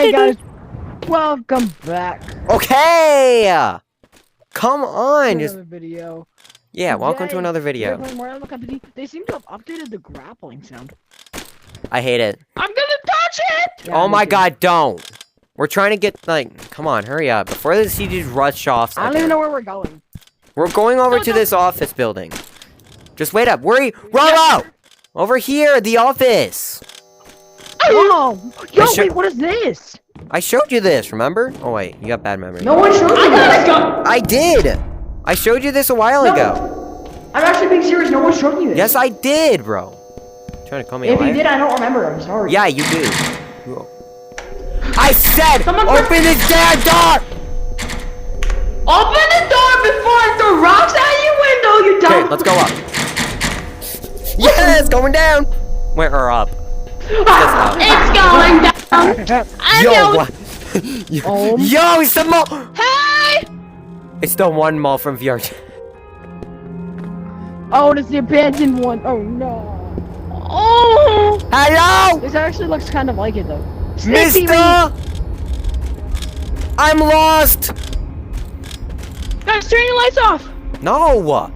Hey guys, welcome back. Okay! Come on! To Just another video. yeah, welcome to Today, another we're video. playing Mario Company. They seem to have updated the grappling sound. I hate it. I'm gonna touch it! Yeah, Oh me my too. god, don't! We're trying to get, like, come on, hurry up. Before the CGs rush off. I don't even know where we're going. We're going over to this office building. Just wait up. Robo! Over here, the office! Oh! Yo, I wait, what is this? I showed you this, remember? Oh wait, you got bad memory. No one showed me this. I did! I showed you this a while ago. I'm actually being serious. No one showed me this. Yes, I did, bro. Trying to call me a If you liar? did, I don't remember. I'm sorry. Yeah, you do. I said, open this damn door! Open the door before I throw rocks at your window, you dumb. Okay, let's go up. Yes, going down. Where or up? It's going down. Yo, what? Yo, it's the mall. Hey! It's the one mall from VR. Oh, it's the abandoned one. Oh no. Oh! Hello, This actually looks kind of like it though. Snippy Mister. I'm lost. Guys, turn your lights off. No.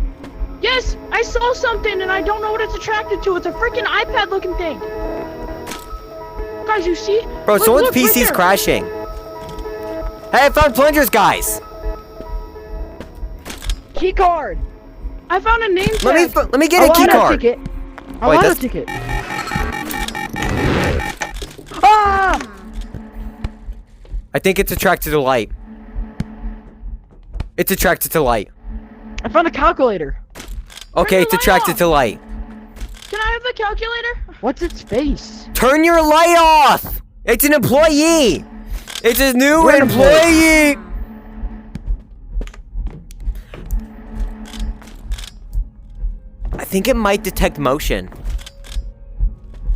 Yes, I saw something and I don't know what it's attracted to. It's a freaking iPad looking thing. Guys, you see? Bro, Look, someone's look, right PC's there. crashing. Hey, I found plungers, guys. Key card. I found a name tag. Let me get a key card. Ticket. I Wait, want a that's- ticket. Ah! I think it's attracted to light. It's attracted to light. I found a calculator. Okay, the it's light attracted off. to light. Can I have the calculator? What's its face? Turn your light off! It's an employee! It's a new What employee! I think it might detect motion.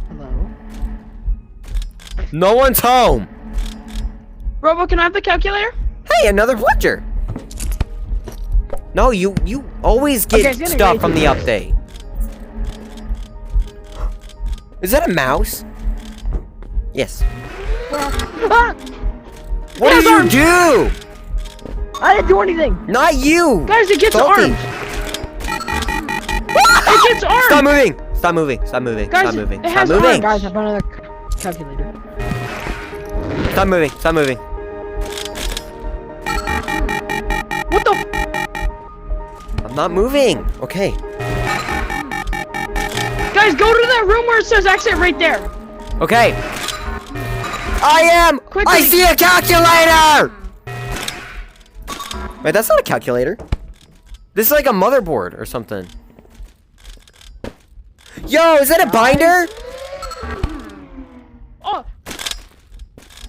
Hello? No one's home! Robo, can I have the calculator? Hey, another plunger! No, you always Okay, get it's gonna stuff raise from the your update. Is that a mouse? Yes. Ah! What did you do? I didn't do anything. Not you! Guys, it gets Salty. armed. It gets armed. Stop moving! Stop moving! Stop moving! Guys, Stop moving! it Stop has moving! arms. Guys, I found another calculator. Stop moving! Stop moving! What the? I'm not moving! Okay. Guys, go to that room where it says exit right there. Okay. I Quickly. see a calculator! Wait, that's not a calculator. This is like a motherboard or something. Yo, is that a binder? Oh.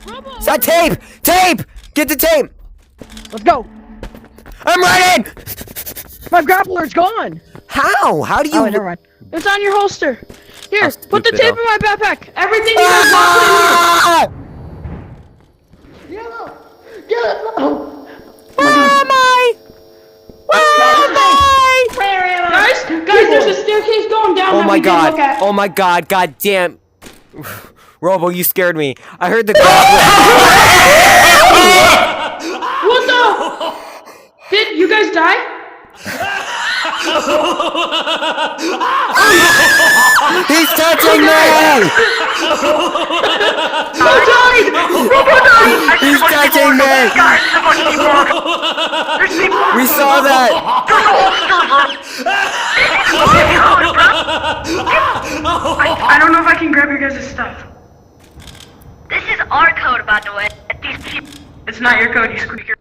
Robo. Is that tape? Tape! Get the tape! Let's go. I'm running! My grappler's gone. How? How do you... Oh, never mind. It's on your holster. Here, I'll put the scoop it tape up. in my backpack. Everything you guys want, put Ah! Where am I? Where am I? in here. Guys, there's a staircase going down. Oh that my we didn't look god. at. Oh my god. God damn. Robo, you scared me. I heard the What the? Did you guys die? He's touching me! Who died? Robo died. He's touching me! We saw that! I don't know if I can grab your guys' stuff. This is our code, by the way. These people. It's not your code, you squeaker.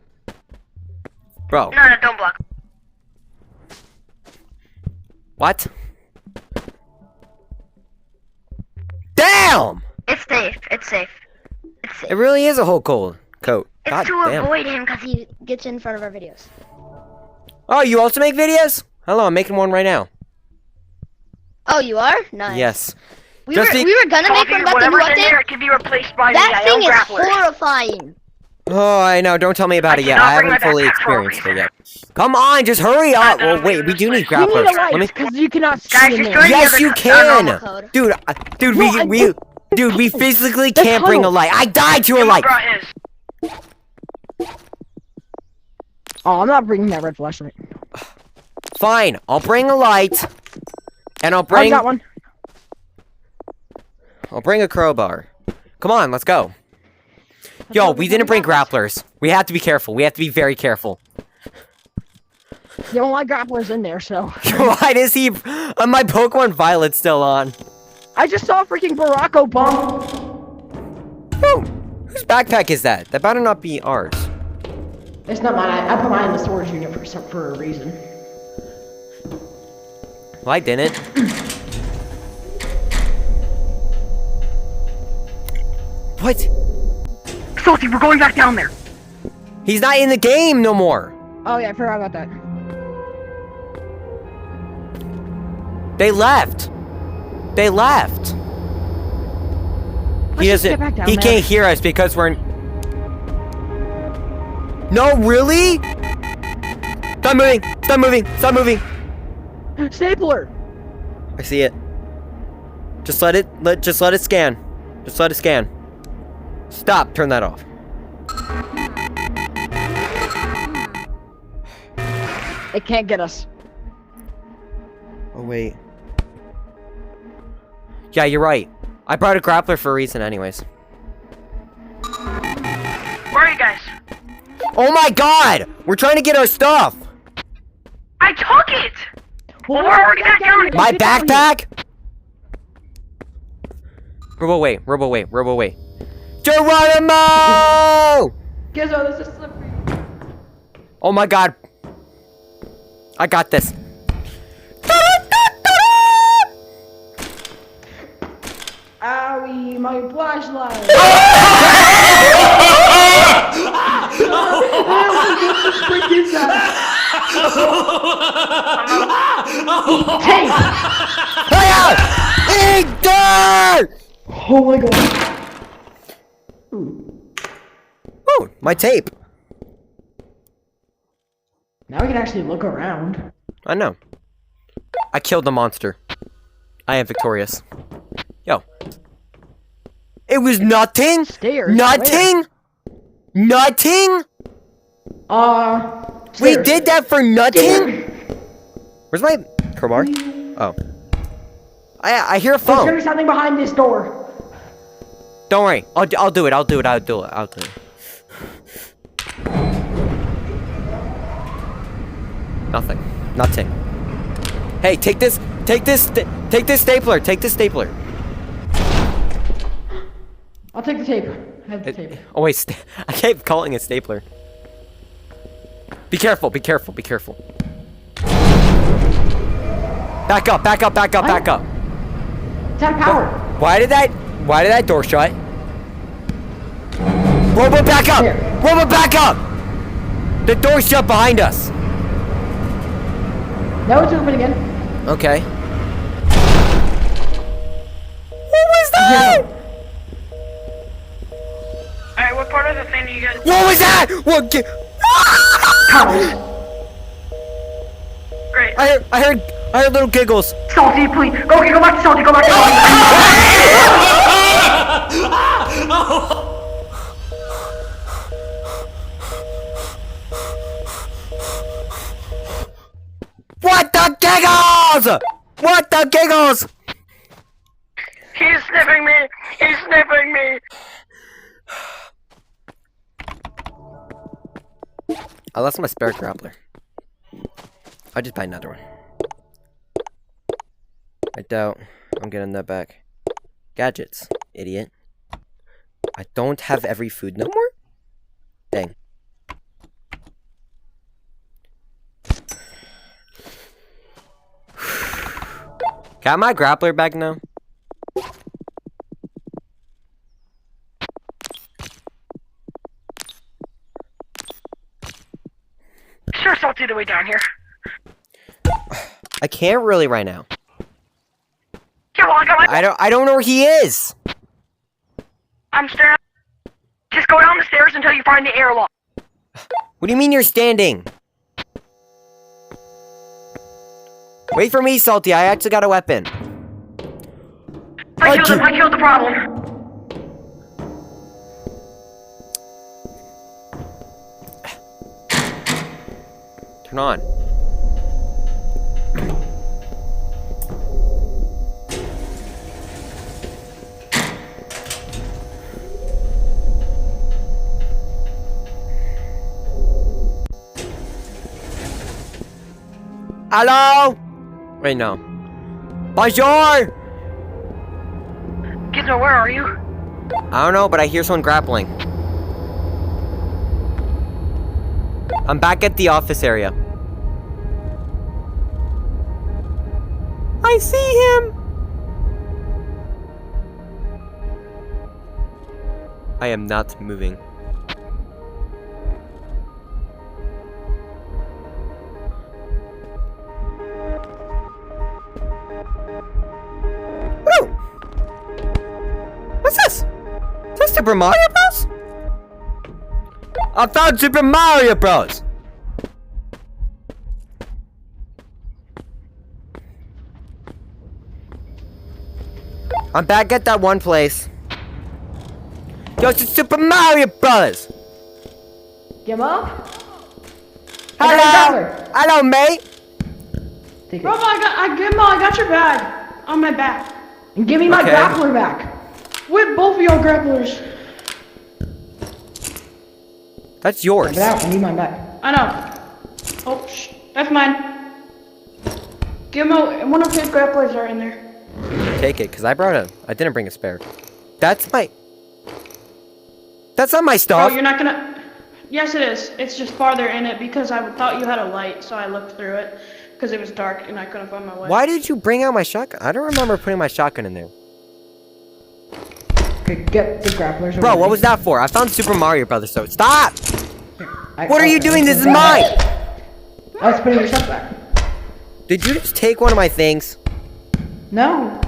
Bro, No, don't block. what? Damn! It's safe. It's safe. It's safe. It really is a whole coat. God It's to damn. avoid him because he gets in front of our videos. Oh, you also make videos? Hello, I'm making one right now. Oh, you are? Nice. Yes. We Just were the- we were gonna make one about the new update. can be replaced by That thing is horrifying. Oh, I know. Don't tell me about it yet. I haven't fully experienced it yet. Come on, just hurry up. Well, wait, we do need You grapplers. need a Let me... light because you cannot see Guys, in just there. join- Yes, you normal can! code. Dude, No, Dude, we physically The can't bring a tunnel. light. I died to a light. Brought his. Oh, I'm not bringing that red flashlight. Fine, I'll bring a light. And I'll I bring got one. I'll bring a crowbar. Come on, let's go. Yo, we didn't bring grapplers. We have to be careful. We have to be very careful. The only grappler's in there, so. Why does he... my Pokemon Violet's still on. I just saw freaking Barack Obama. Oh, whose backpack is that? That better not be ours. It's not mine. I put mine in the storage unit for a reason. Well, I didn't. What? Salty, we're going back down there. He's not in the game no more. Oh yeah, I forgot about that. They left. They left. He Let's just doesn't. get back down He there. can't hear us because we're. No, really? Stop moving! Stop moving! Stop moving! Stapler. I see it. Just let it. Just let it scan. Just let it scan. Stop. Turn that off. It can't get us. Oh wait. Yeah, you're right. I brought a grappler for a reason, anyways. Where are you guys? Oh my God! We're trying to get our stuff. I took it! Well, we're already back down here. My Get down here. backpack. Robo, wait. Robo, wait. Robo, wait. Geronimo! Gizzo, this is slippery. Oh my God. I got this. Owie, my flashlight. Eat dirt! Oh my god. Oh, my tape. Now we can actually look around. I know. I killed the monster. I am victorious. Yo. It was nothing. Stairs. Nothing. Nothing. We Stairs. did that for nothing. Where's my crowbar? Oh. I hear a There's gonna phone. be something behind this door. Don't worry. I'll do it. I'll do it. I'll do it. I'll do it. Nothing. Nothing. Hey, take this. Take this. Take this stapler. Take this stapler. I'll take the tape. I have the tape. Oh wait, I keep calling it stapler. Be careful. Be careful. Be careful. Back up. Back up. Back up. Back up. It's out of power. Why did that door shut? Robo, back up! Here. Robo, back up! The door's shut behind us. Now it's open again. Okay. What was that? Alright, what part of the thing do you guys... What was that? What? Tunnels. Great. I heard little giggles. Salty, please. Go back to Salty, go back to Salty. What the giggles? What the giggles? He's sniffing me! He's sniffing me! I lost my spare grappler. I'll just buy another one. I doubt I'm getting that back. Gadgets, idiot. I don't have every food no more? Dang. Got my grappler back now? Sure, Salty the way down here. I can't really right now. Here, well, I got my... I don't know where he is. I'm staring. Just go down the stairs until you find the airlock. What do you mean you're standing? Wait for me, Salty. I actually got a weapon. I killed the problem. Turn on. Hello? Wait, no. Bonjour! Gizmo, where are you? I don't know, but I hear someone grappling. I'm back at the office area. I see him! I am not moving. Woo! What's this? Is this Super Mario Bros? I found Super Mario Bros! I'm back at that one place. Yo, it's Super Mario Bros! Gimmo? Hello! Hello, mate! Take Bro, it. I got your bag on my back. And give me my Okay. grappler back. With both of your grapplers. That's yours. Get out. I need mine back. I know. Oh, that's mine. Gizmo, one of his grapplers are in there. Take it, because I didn't bring a spare. That's not my Bro, stuff! you're not gonna... Yes, it is. It's just farther in it because I thought you had a light, so I looked through it. Because it was dark and I couldn't find my way. Why did you bring out my shotgun? I don't remember putting my shotgun in there. Okay, get the grapplers. Bro, what was that for? I found Super Mario Brothers, so stop! I- What are you doing? This is mine! I was putting your stuff back. Did you just take one of my things? No.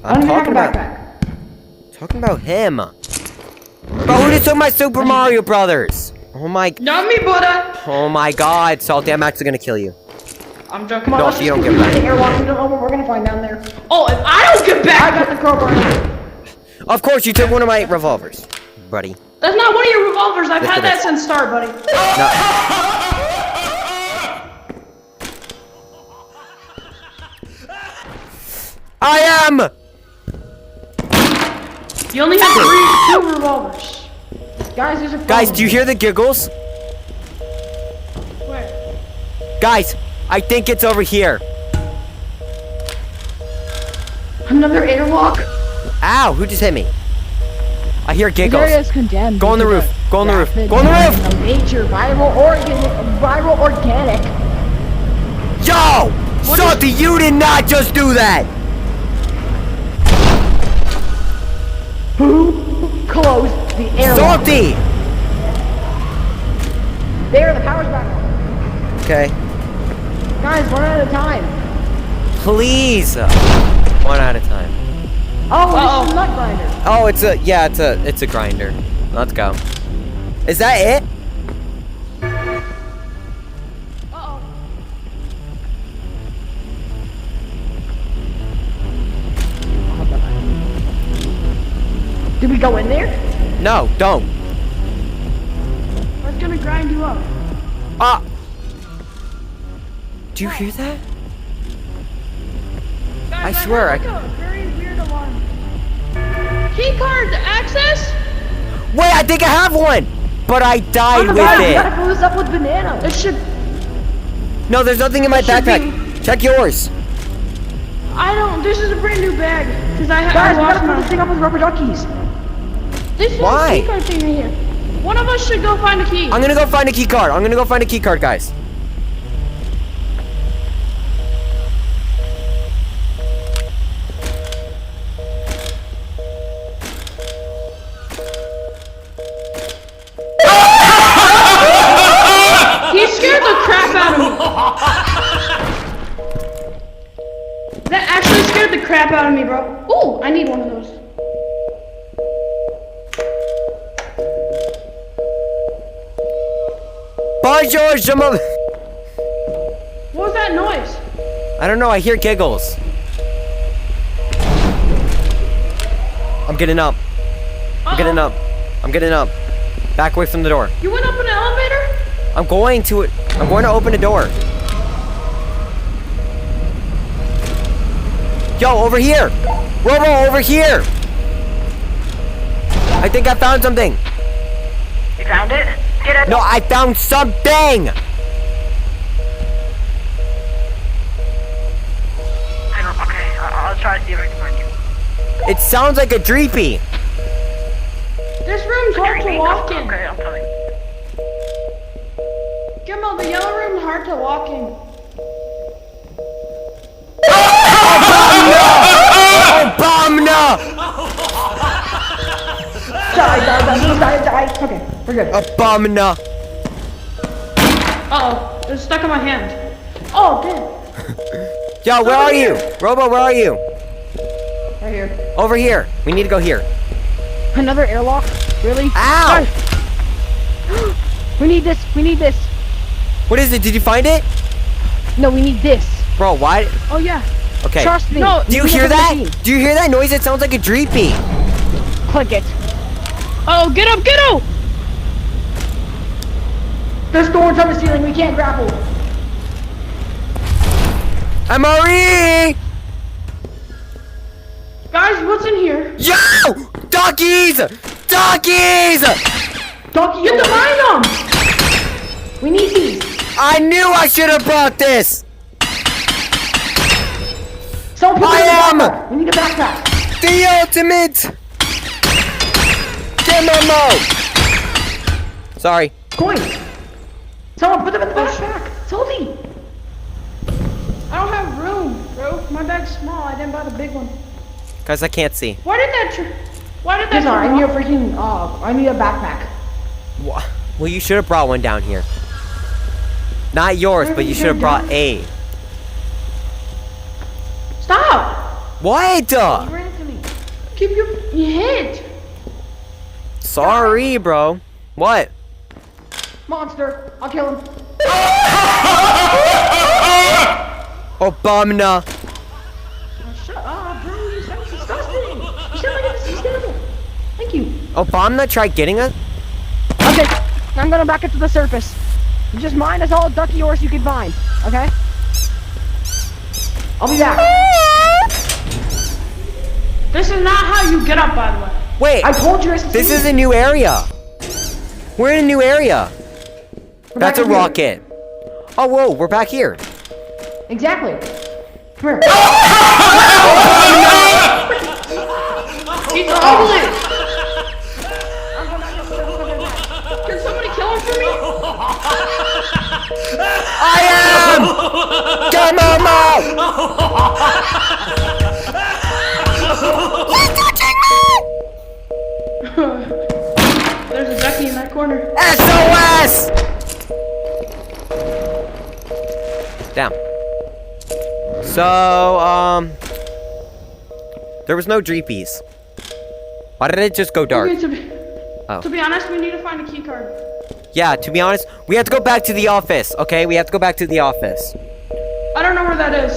I I'm don't even have a talking about backpack. talking about him. Bro, who just took my Super Mario Brothers? Oh my Not me, Buddha! Oh my god, Salty, I'm actually gonna kill you. I'm joking. Come on, No, let's if you just don't go get through back. the airlock. We don't know what we're gonna find down there. Oh, if I don't get I back... got the crowbar. Of course, you took one of my revolvers, buddy. That's not one of your revolvers. I've Yes, had it that is. since start, buddy. No. I am! You only have two revolvers. Guys, there's a phone. Guys, do you hear the giggles? Where? Guys, I think it's over here. Another airlock? Ow, who just hit me? I hear This giggles. area is condemned. Go on the due to roof. Go on the roof. rapid Go on the roof. decline of nature, viral organic. Yo! Salty, you did not just do that! Who closed the airlock? Salty! There, the power's back on. Okay. Guys, one at a time. Please. One at a time. Oh, this is a nut grinder. Oh, it's a grinder. Let's go. Is that it? Uh-oh. Did we go in there? No, don't. I was gonna grind you up. Ah! Do you hear that? Guys, I swear, heard like a very weird alarm. Key card to access? Wait, I think I have one! But I died with Guys, we it. gotta fill this up with bananas. It should... No, there's nothing in my It should backpack. Check yours. I don't... This is a brand new bag. Because I Guys, we lost gotta fill this mine. thing up with rubber duckies. This is Why? a key card thing right here. One of us should go find a key. I'm gonna go find a key card. I'm gonna go find a key card, guys. He scared the crap out of me. That actually scared the crap out of me, bro. Ooh, I need one of those. Bonjour, Jamo. What was that noise? I don't know, I hear giggles. I'm getting up. I'm getting up. I'm getting up. Back away from the door. You went up an elevator? I'm going to open a door. Yo, over here! Robo, over here! I think I found something. You found it? Get it? No, I found something! I don't. Okay, I'll try to see if I can find you. It sounds like a dreepy. This room's hard to walk in. Okay, I'm coming. Gimel, the yellow room's hard to walk in. Obamna! Die. Okay, we're good. Obamna! Uh-oh, it's stuck in my hand. Oh, damn. Yo, where are you? Robo, where are you? Right here. Over here. We need to go here. Another airlock? Really? Ow! Guys. We need this. We need this. What is it? Did you find it? No, we need this. Bro, why? Oh, yeah. Okay. Trust me. No, Do you We hear have a that? machine. Do you hear that noise? It sounds like a dreepy. Click it. Oh, get up, get up! There's thorns on the ceiling. We can't grapple. MRE! Guys, what's in here? Yo! Duckies! Duckies! Donkey, Get the mine on! we need these. I knew I should have brought this! Someone put I it in the am- backpack. We need a backpack. The ultimate! Demo! Sorry. Coins. Someone put them in the backpack. Salty. I don't have room, bro. My bag's small. I didn't buy the big one. Guys, I can't see. Why did that Yes, I turn need a off? freaking, I need a backpack. Well, you should have brought one down here. Not yours, Where but did you you should have go brought down? a. Stop! What? You ran into me. Keep you hit. Sorry, bro. What? Monster. I'll kill him. Obamna. Shut up, bro. You sound disgusting. You sound like this is terrible. Thank you. Obamna tried getting us? Okay, I'm gonna back it to the surface. Just mine is all ducky yours you can find, okay? I'll be back. This is not how you get up, by the way. Wait, I told you it's this is a new area. We're in a new area. That's a back in here. rocket. Oh, whoa, we're back here. Exactly. Come here. He's ugly. Can somebody kill him for me? I am! Demo! There's a ducky in that corner. SOS! Down. So, there was no dreepies. Why did it just go dark? Okay, Oh. to be honest, we need to find a key card. Yeah, to be honest, we have to go back to the office, okay? We have to go back to the office. I don't know where that is.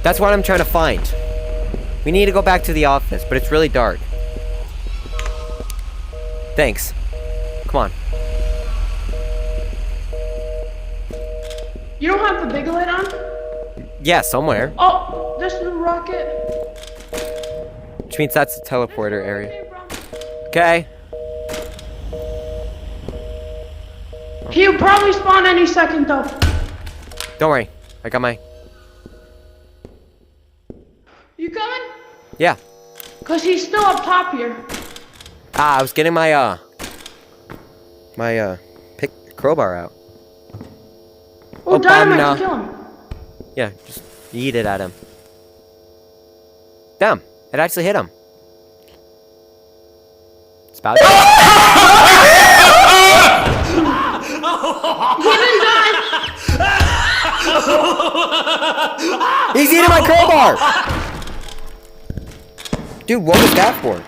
That's what I'm trying to find. We need to go back to the office, but it's really dark. Thanks. Come on. You don't have the big light on? Yeah, somewhere. Oh, this is the rocket. Which means that's the teleporter area. Okay, bro. Okay. He'll probably spawn any second though. Don't worry. I got my... You coming? Yeah. Cause he's still up top here. Ah, I was getting my, crowbar out. Oh, dynamite Obama. to kill him. Yeah, just yeet it at him. Damn, it actually hit him. It's about He didn't die. He's eating my crowbar! Dude, what was that for?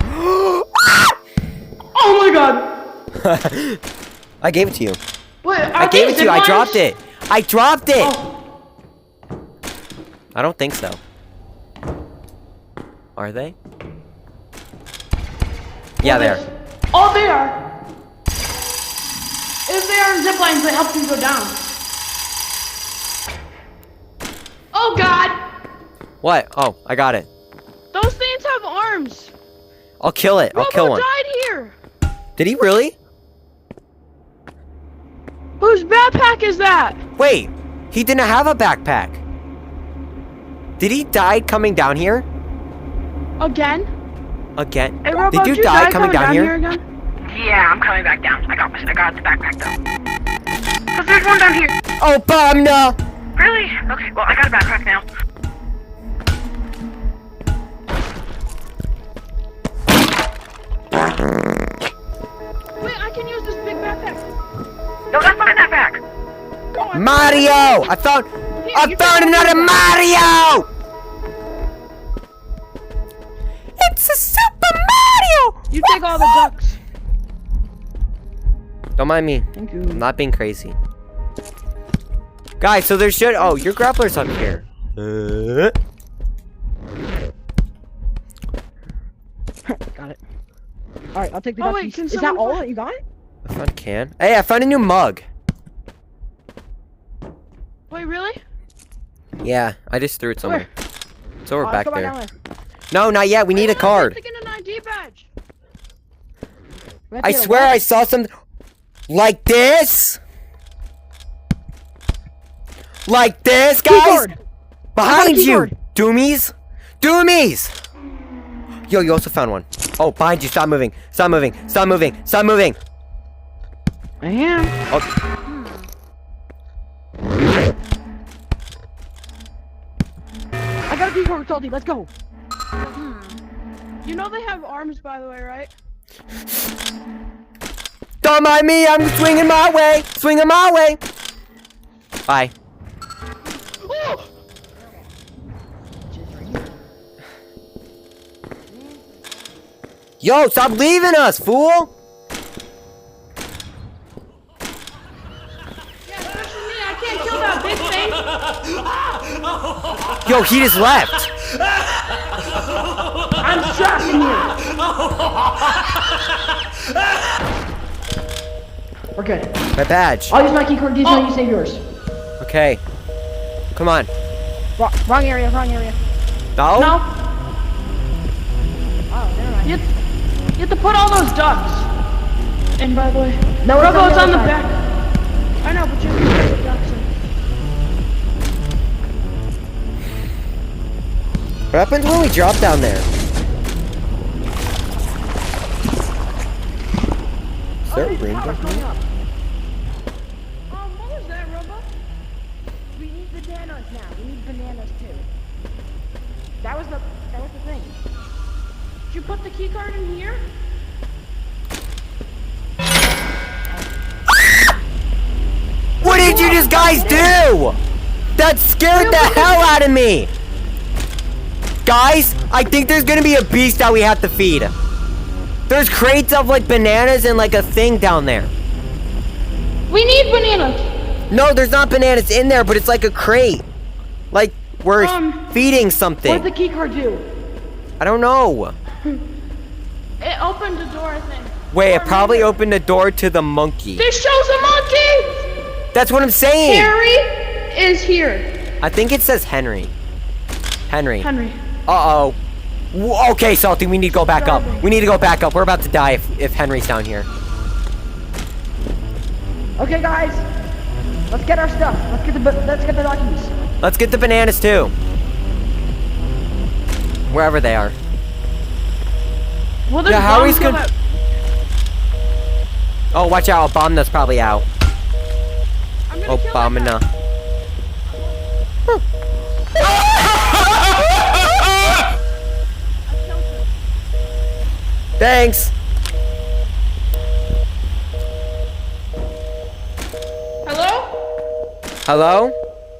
Oh my god. I gave it to you. Wait, I gave it to you. I dropped it. I dropped it. Oh, I don't think so. Are they? Yeah, they are. Oh, they are. If they are have zip lines that help you go down. Oh God! What? Oh, I got it. Those things have arms. I'll kill it. I'll Robo kill one. died here. Did he really? Whose backpack is that? Wait, he didn't have a backpack. Did he die coming down here? Again? Again? Hey, Robo, Did you die coming down here? again? Yeah, I'm coming back down. I got the backpack though. Cause there's one down here. Oh, Bomna! Really? Okay, well I got a backpack now. Wait, I can use this big backpack. No, that's my backpack. Mario! I found another Mario! It's a Super Mario! You take all the ducks. Don't mind me. Thank you. I'm not being crazy. Guys, so there should. Oh, your grappler's up here. Got it. Alright, I'll take the Oh, duckies. wait, can Is that someone all find- that you got? I found a can. Hey, I found a new mug. Wait, really? Yeah, I just threw it somewhere. It's over Oh, back let's go there. down No, not yet. We need a card. To get an ID badge. We have to I get a swear what? I saw something like this. Like this, guys. Keyboard! Behind you, keyboard. doomies. Doomies. Yo, you also found one. Oh, behind you. Stop moving. Stop moving. Stop moving. Stop moving. I am. Oh. I got a keyboard, Salty. Let's go. You know they have arms, by the way, right? Don't mind me. I'm swinging my way. Swinging my way. Bye. Oh! Yo, stop leaving us, fool. Yeah, especially me. I can't kill that big thing. Yo, he just left. I'm trapped in here. We're good. My badge. I'll use my keycard. These Oh. you save yours. Okay. Come on. Wrong area, wrong area. No? No, Oh, never mind. you have to put all those ducks. And by the way, No, Robo, it's on the other back. side. I know, but you have to put the ducks in. What happens when we drop down there? Is there a ring down here? What was that, Robo? We need bananas now. We need bananas too. That was the thing. Did you put the key card in here? What did you just guys do? That scared the hell out of me. Guys, I think there's gonna be a beast that we have to feed. There's crates of like bananas and like a thing down there. We need bananas. No, there's not bananas in there, but it's like a crate. Like we're feeding What something. did the keycard do? I don't know. It opened the door, I think. Wait, Or it probably maybe- opened the door to the monkey. This shows a monkey! That's what I'm saying. Harry is here. I think it says Henry. Henry. Henry. Uh-oh. Okay, Salty, we need to go back up. We need to go back up. We're about to die if Henry's down here. Okay, guys. Let's get our stuff. Let's get the duckies. Let's get the bananas too. Wherever they are. Well, there's Yeah, how are we bombs gonna- going- Oh, watch out. A bomb that's probably out. I'm gonna Oh, kill bomb that guy. enough. Thanks. Hello? Hello?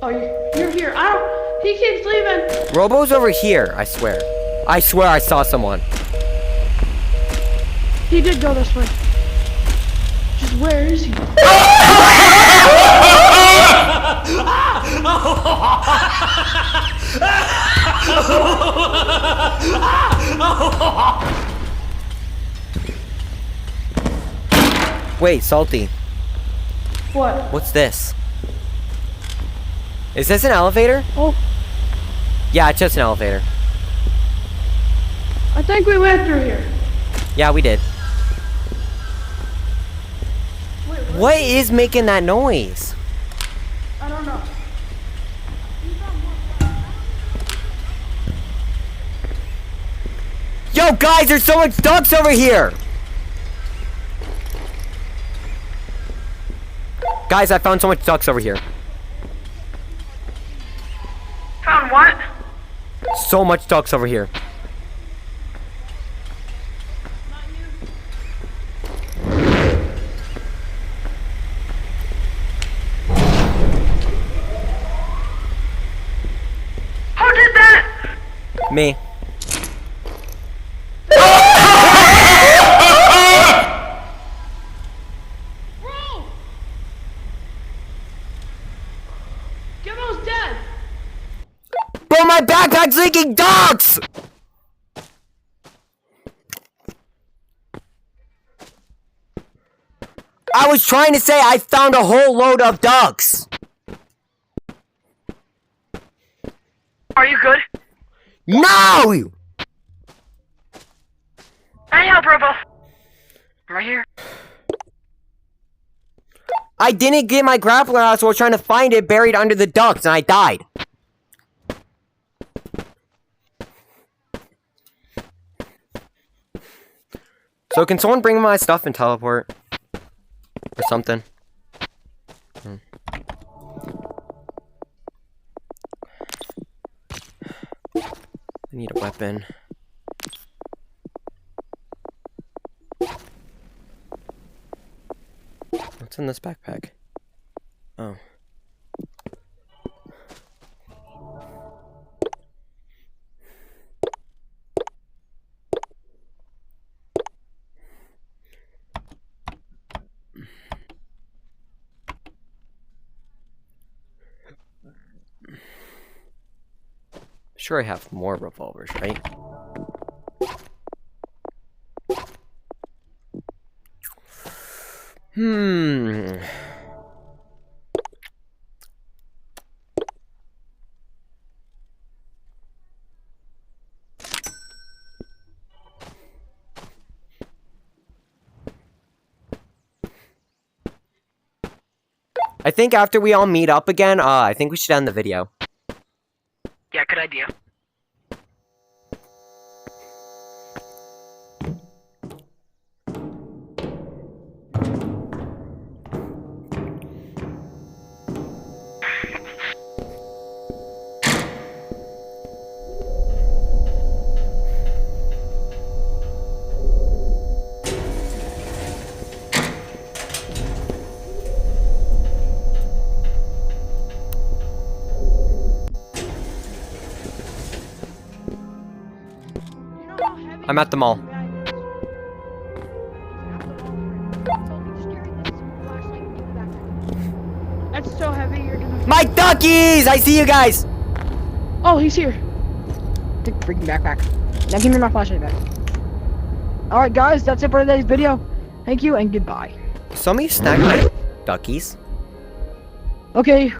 Oh, you're here. I don't. He keeps leaving. Robo's over here, I swear. I swear I saw someone. He did go this way. Just where is he? Wait, Salty. What? What's this? Is this an elevator? Oh, Yeah, it's just an elevator. I think we went through here. Yeah, we did. What is making that noise? I don't know. Yo, guys, there's so much ducks over here! Guys, I found so much ducks over here. Found what? So much ducks over here. Who did that? Me. Bro! Gibbo's dead! Bro, my backpack's leaking ducks! I was trying to say I found a whole load of ducks. Are you good? No! I need help, Robo. Right here. I didn't get my grappler out, so I was trying to find it buried under the ducks, and I died. So can someone bring my stuff and teleport? Or something? I need a weapon. What's in this backpack? Oh. Sure, I have more revolvers, right? I think after we all meet up again, I think we should end the video. Yeah, good idea. I'm at the mall. That's so heavy, you're gonna... My duckies! I see you guys! Oh, he's here. Big freaking backpack. Now give me my flashlight back. Alright guys, that's it for today's video. Thank you and goodbye. Somebody snagged my duckies. Okay,